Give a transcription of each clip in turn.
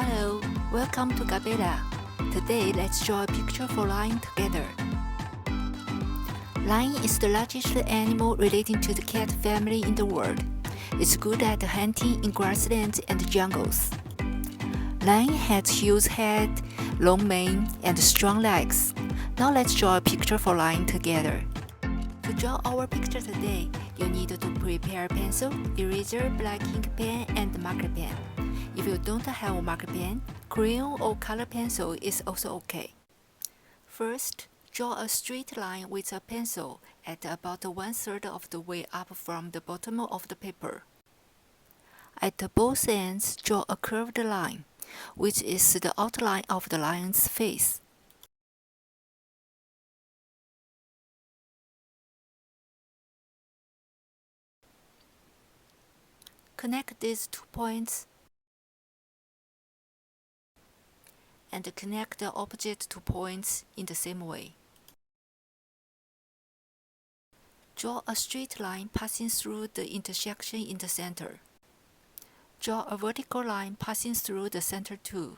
Hello, welcome to Gabella. Today let's draw a picture for lion together. Lion is the largest animal relating to the cat family in the world. It's good at hunting in grasslands and jungles. Lion has huge head, long mane, and strong legs. Now let's draw a picture for lion together. To draw our picture today, you need to prepare pencil, eraser, black ink pen, and marker pen. If you don't have a marker pen, crayon or color pencil is also okay. First, draw a straight line with a pencil at about 1/3 of the way up from the bottom of the paper. At both ends, draw a curved line, which is the outline of the lion's face. Connect these 2 points and connect the opposite 2 points in the same way. Draw a straight line passing through the intersection in the center. Draw a vertical line passing through the center too.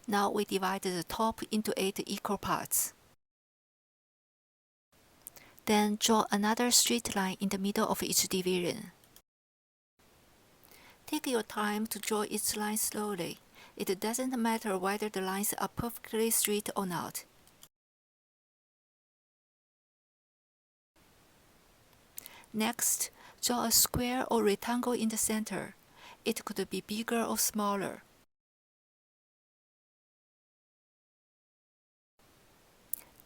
Now we divide the top into 8 equal parts. Then draw another straight line in the middle of each division. Take your time to draw each line slowly. It doesn't matter whether the lines are perfectly straight or not. Next, draw a square or rectangle in the center. It could be bigger or smaller.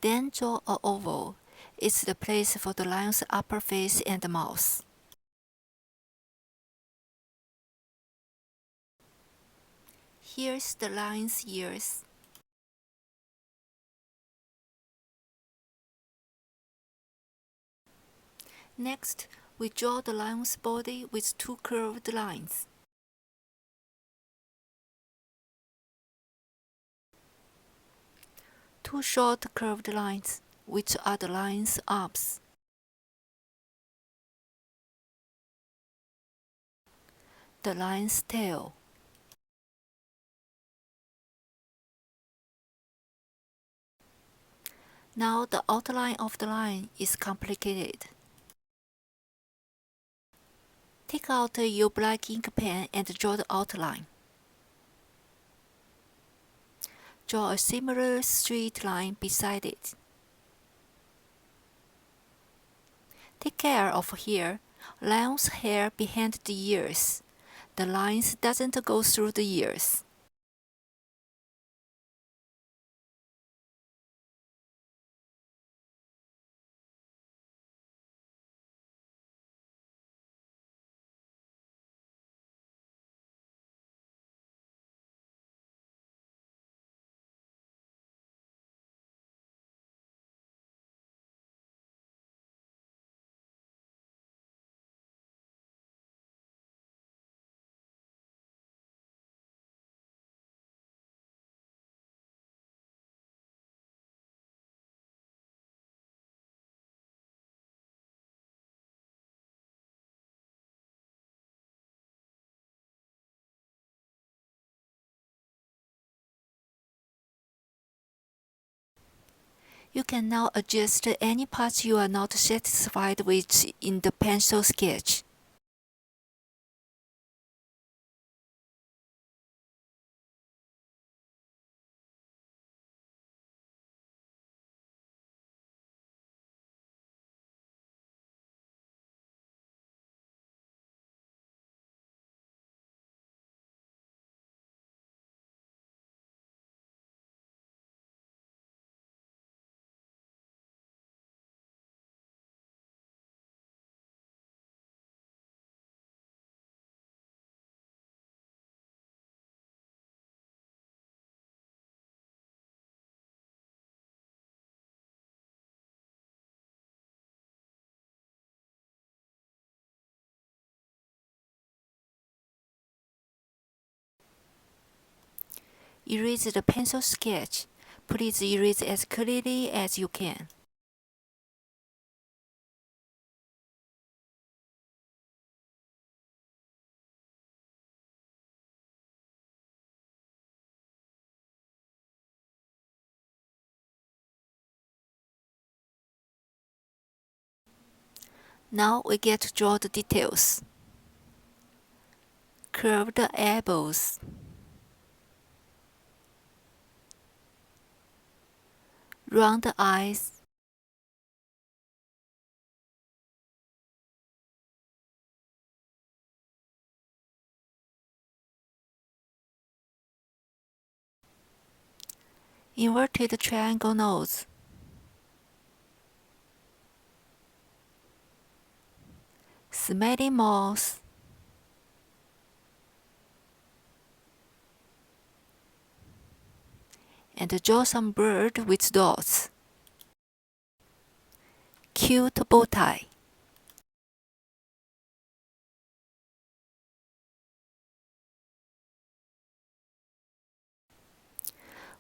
Then draw an oval. It's the place for the lion's upper face and mouth. Here's the lion's ears. Next, we draw the lion's body with 2 curved lines. Two short curved lines, which are the lion's arms. The lion's tail. Now the outline of the lion is complicated. Take out your black ink pen and draw the outline. Draw a similar straight line beside it. Take care of here, lion's hair behind the ears. The lines doesn't go through the ears. You can now adjust any parts you are not satisfied with in the pencil sketch. Erase the pencil sketch. Please erase as clearly as you can. Now we get to draw the details. Curved elbows, round eyes, inverted triangle nose, smiling mouth, and draw some bird with dots. Cute bow tie.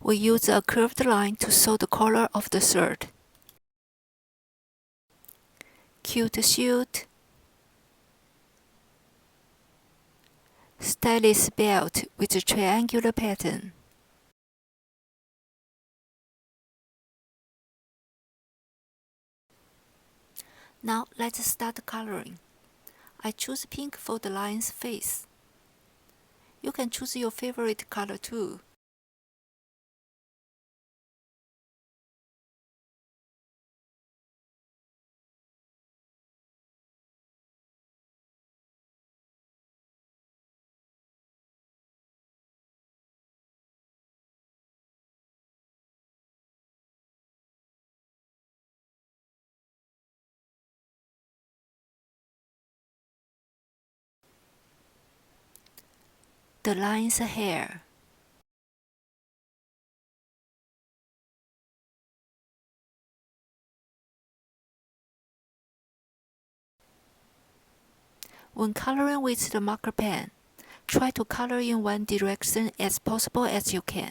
We use a curved line to show the color of the shirt. Cute suit. Stylish belt with a triangular pattern. Now let's start coloring. I choose pink for the lion's face. You can choose your favorite color too. The lion's hair. When coloring with the marker pen, try to color in one direction as possible as you can.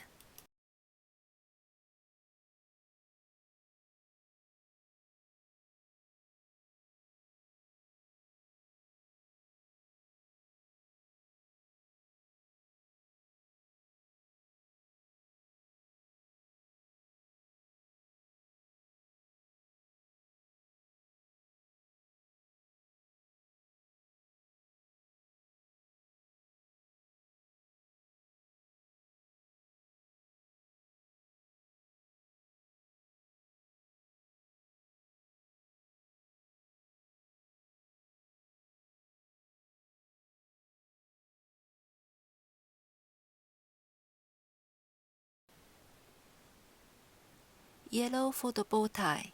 Yellow for the bow tie.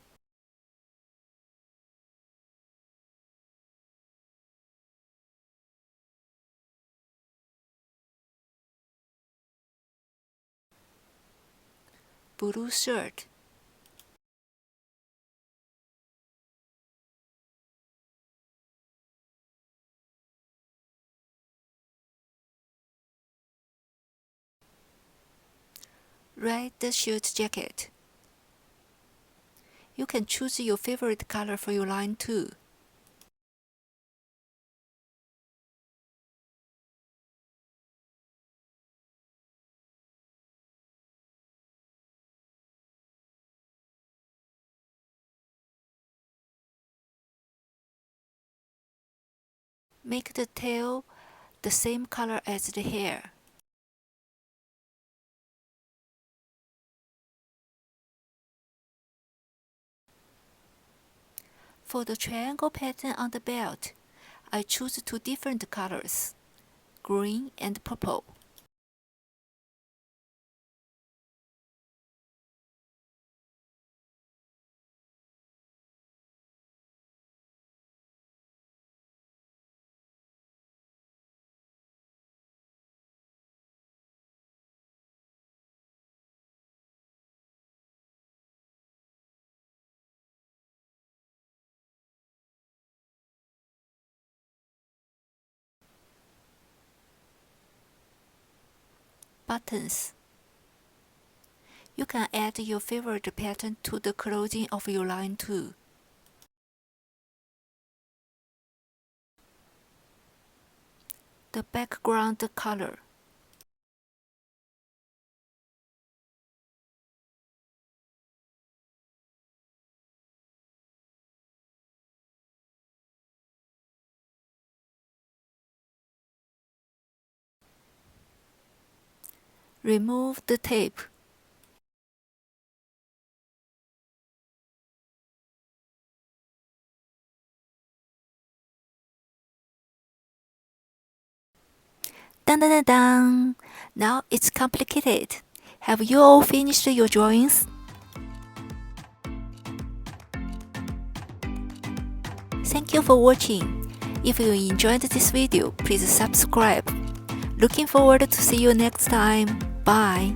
Blue shirt. Red shirt jacket. You can choose your favorite color for your line too. Make the tail the same color as the hair. For the triangle pattern on the belt, I choose two different colors, green and purple. Buttons. You can add your favorite pattern to the clothing of your line too. The background color. Remove the tape. Dun dun dun dun! Now it's complicated. Have you all finished your drawings? Thank you for watching. If you enjoyed this video, please subscribe. Looking forward to see you next time. Bye.